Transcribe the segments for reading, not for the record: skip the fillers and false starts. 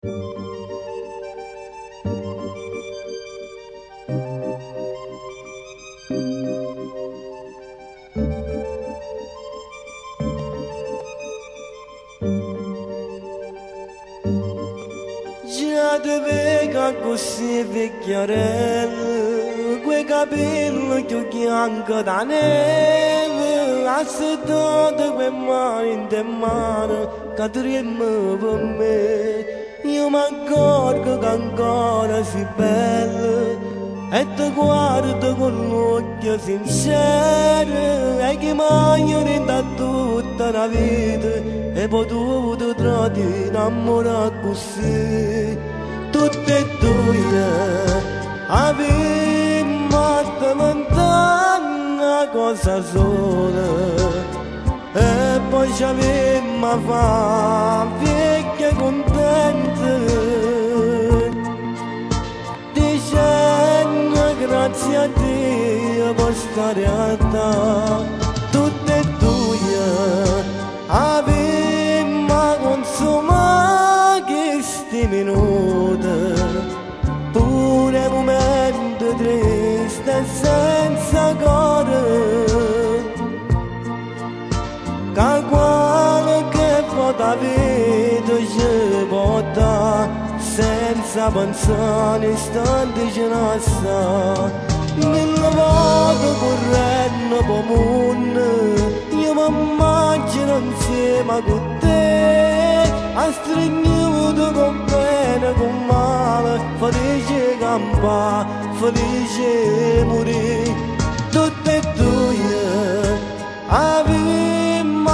Già te vega così vecchiarello, quei capelli più bianchi da neve, assettati quei mani in te mano, che tremano per me. Io mi accorgo che ancora si bella, e ti guardo con l'occhio sincero, e che mi da tutta la vita, e potuto tratti innamorare così. Tutte e due avevamo lontana cosa sola, e poi ci avevamo fa vecchie contente, dicendo grazie a Dio per sta realtà. Tutte e due avevamo consumato questi minuti, pure momenti tristi e senza cuore, che qualche volta vita ci porta senza pensare istante ce ne sta. Mille volte correndo per mondo, io mi immagino insieme con te, a stringere con bene, con male, felice campare, felice morire. Tutte e due avevamo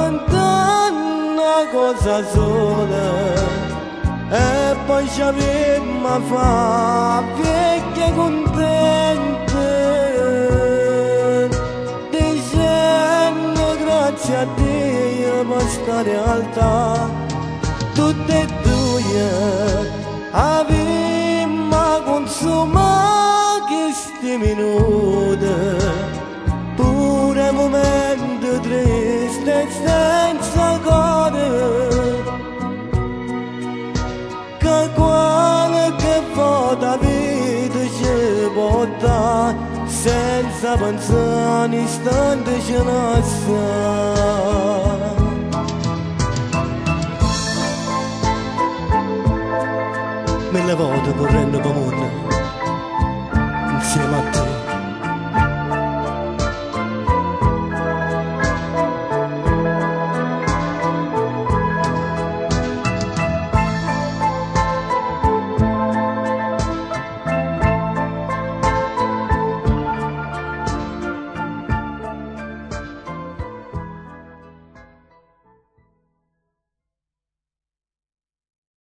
una cosa sola, e poi ci avevamo fa vecchie contente, dicendo grazie a Dio per sta realtà. Tutte e due avevamo consumato questi minuti, pure momenti tristi e senza cuore, che qualche volta vita ci porta senza pensare istante ce ne sta. Mille volte correndo per mondo insieme a te.